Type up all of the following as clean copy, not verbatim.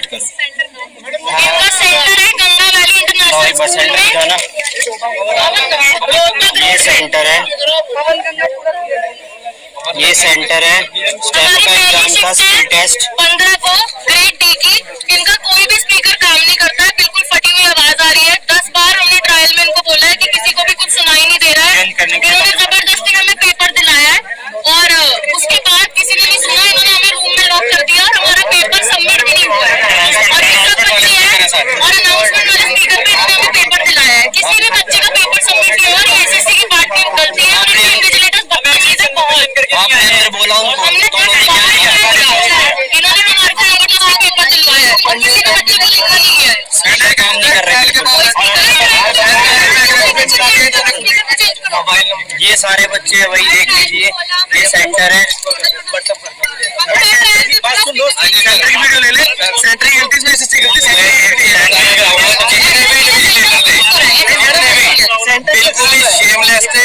Start करो। इनका centre है गंगा वैली इंटरनेशनल स्कूल में। ये सेंटर है, ये सेंटर है स्टेप का एग्जाम का स्किल टेस्ट। 15 को ग्रेड डी की। इनका कोई भी स्पीकर काम नहीं करता है, बिल्कुल फटी हुई आवाज आ रही है। 10 बार हमने ट्रायल में इनको बोला है कि किसी को भी कुछ सुनाई नहीं दे रहा है। इन्होंने जबरदस्ती हमें पेपर दिलाया है और उसके बाद किसी ने नहीं सुना, इन्होंने हमें रूम में लॉक कर दिया और हमारा पेपर सबमिट भी नहीं हुआ है। और ये सब बच्चे हैं और अनाउंसमेंट वाले स्पीकर पे इन्होंने हमें पेपर दिलाया है। किसी भी बच्चे का पेपर सबमिट नहीं हुआ और एसएससी की बात की गलती है और इन्विजिलेटर्स बदतमीज है बहुत। आपने बोला उनको हमने इन्होंने हमारे को जबरदस्ती पेपर दिलवाया है और किसी भी बच्चे को लिखा नहीं है। काम नहीं कर रहे। ये सारे बच्चे वही देख लीजिए, ये सेंटर है। बिल्कुल ही शेमलेस थे,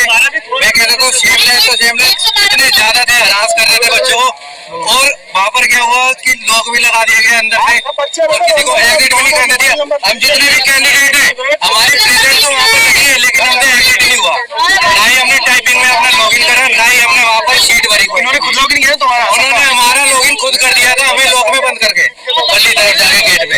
मैं कह रहा था शेमलेस तो शेमलेस, इतने ज्यादा थे, हरास कर रहे थे बच्चों को। और वहाँ पर क्या हुआ कि लॉक भी लगा दिया गया अंदर से और किसी को एग्जिट भी नहीं करने दिया। हम जितने भी कैंडिडेट हैं हमारे प्रेजेंट तो वहाँ पर लगी है, लेकिन हमने एग्जिट नहीं हुआ। ना ही हमने टाइपिंग में अपना लॉगिन करा, ना ही हमने वहाँ पर शीट भरी। उन्होंने खुद लॉगिन किया, तुम्हारा उन्होंने हमारा लॉगिन खुद कर दिया था, हमें लॉक में बंद करके पल्ली साइड जाके गेट पे।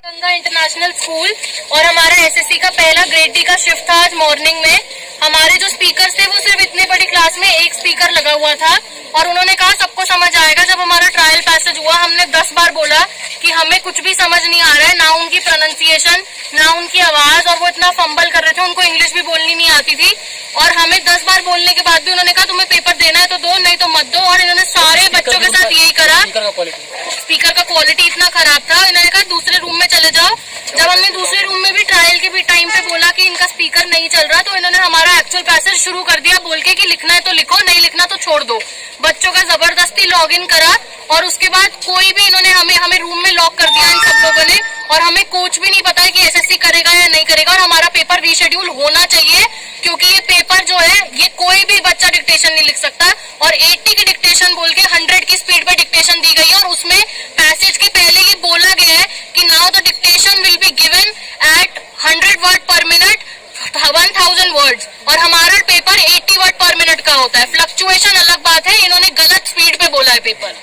गंगा इंटरनेशनल स्कूल और हमारा एसएससी का पहला ग्रेड डी का शिफ्ट था आज मॉर्निंग में। हमारे जो स्पीकर थे वो सिर्फ इतने बड़ी क्लास में एक स्पीकर लगा हुआ था और उन्होंने कहा सबको समझ आएगा। जब हमारा ट्रायल पैसेज हुआ हमने 10 बार बोला कि हमें कुछ भी समझ नहीं आ रहा है, ना उनकी प्रोनाउंसिएशन ना उनकी आवाज, और वो इतना फंबल कर रहे थे, उनको इंग्लिश भी बोलनी नहीं आती थी। और हमें 10 बार बोलने के बाद भी उन्होंने कहा तुम्हें पेपर देना है तो दो, नहीं तो मत दो। और इन्होंने सारे बच्चों के साथ यही करा। स्पीकर का क्वालिटी इतना खराब था, इन्होंने कहा दूसरे रूम में चले जाओ। जब हमने दूसरे रूम में भी ट्रायल के भी टाइम पे बोला कि इनका स्पीकर नहीं चल रहा, तो इन्होंने हमारा एक्चुअल पैसेज शुरू कर दिया बोल के कि लिखना है तो लिखो, नहीं लिखना तो छोड़ दो। बच्चों का जबरदस्ती लॉगिन करा और उसके बाद कोई भी इन्होंने हमें रूम में लॉक कर दिया इन सब लोगों ने। और हमें कुछ भी नहीं पता है कि एसएससी करेगा या नहीं करेगा। और हमारा पेपर रीशेड्यूल होना चाहिए क्योंकि ये पेपर जो है ये कोई भी बच्चा डिक्टेशन नहीं लिख सकता। और 80 की डिक्टेशन बोल के 100 की स्पीड पे डिक्टेशन दी गई है और उसमें पैसेज के पहले ये बोला गया है कि now the dictation will be given at 100 word पर मिनट 1000 वर्ड्स और हमारा पेपर 80 वर्ड पर मिनट का होता है। फ्लक्चुएशन अलग बात है, इन्होंने गलत स्पीड पे बोला है पेपर।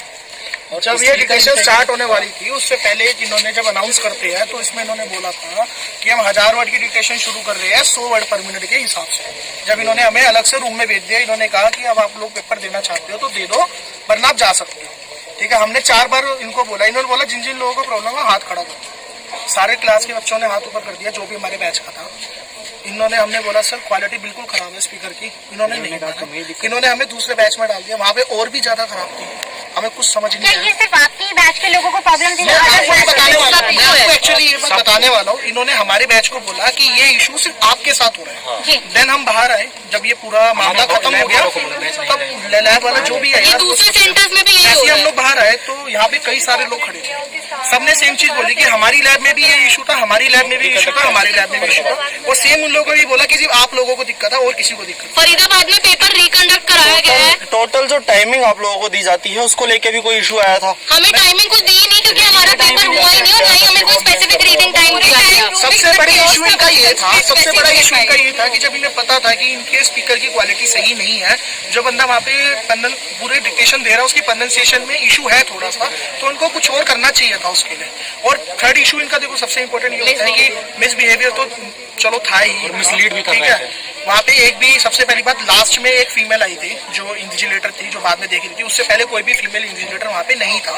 जब ये डिक्टेशन स्टार्ट होने वाली थी उससे पहले इन्होंने जब अनाउंस करते हैं तो इसमें इन्होंने बोला था कि हम 1000 वर्ड की डिक्टेशन शुरू कर रहे हैं 100 वर्ड पर मिनट के हिसाब से। जब इन्होंने हमें अलग से रूम में भेज दिया, इन्होंने कहा कि अब आप लोग पेपर देना चाहते हो तो दे दो वरना आप जा सकते हो। ठीक है, हमने 4 बार इनको बोला, इन्होंने बोला जिन जिन लोगों को प्रॉब्लम है हाथ खड़ा करो। सारे क्लास के बच्चों ने हाथ ऊपर कर दिया जो भी हमारे बैच का था। इन्होंने हमने बोला सर क्वालिटी बिल्कुल खराब है स्पीकर की, इन्होंने नहीं माना। इन्होंने हमें दूसरे बैच में डाल दिया, वहाँ पे और भी ज्यादा खराब थी, हमें कुछ समझ नहीं आया। ये सिर्फ आपकी बैच के लोगों को प्रॉब्लम थी? मैं आपको एक्चुअली ये बात बताने वाला हूँ। इन्होंने हमारे बैच को बोला कि ये इशू सिर्फ आपके साथ हो रहा है। देन हम बाहर आए, जब ये पूरा मामला खत्म हो गया तब लैब वाला जो भी है दूसरे सेंटर्स में भी ऐसे हम लोग बाहर आए तो यहाँ पे कई सारे लोग खड़े थे, सबने सेम चीज बोली कि हमारी लैब में भी ये इशू था, हमारी लैब में भी इशू था, हमारी लैब में भी इशू था। और सेम उन लोगों ने भी बोला कि जी आप लोगों को दिक्कत है और किसी को दिक्कत। फरीदाबाद में पेपर रिकंडक्ट कराया गया है। टोटल जो टाइमिंग आप लोगों को दी जाती है उसको लेके भी कोई इशू आया था? हमें टाइमिंग कुछ दी नहीं क्योंकि हमारा पेपर हुआ ही नहीं और ना ही हमें कोई स्पेसिफिक रीडिंग टाइम दिया गया। सबसे बड़ी इशू इनका ये था, सबसे बड़ा इशू इनका ये था कि जब इन्हें पता था कि इनके स्पीकर की क्वालिटी सही नहीं है, जो बंदा वहाँ पे पूरे डिक्टेशन दे रहा है उसकी प्रोनाउंसिएशन में इशू है थोड़ा सा, तो उनको कुछ और करना चाहिए था उसके लिए। और थर्ड इशू इनका देखो सबसे इम्पोर्टेंट ये होता है कि मिसबिहेवियर तो चलो था ही, मिसलीड भी कर रहे थे। वहाँ पे एक भी सबसे पहली बात लास्ट में एक फीमेल आई थी जो इन्विजिलेटर थी, जो बाद में देखी थी, उससे पहले कोई भी फीमेल इन्विजिलेटर वहाँ पे नहीं था।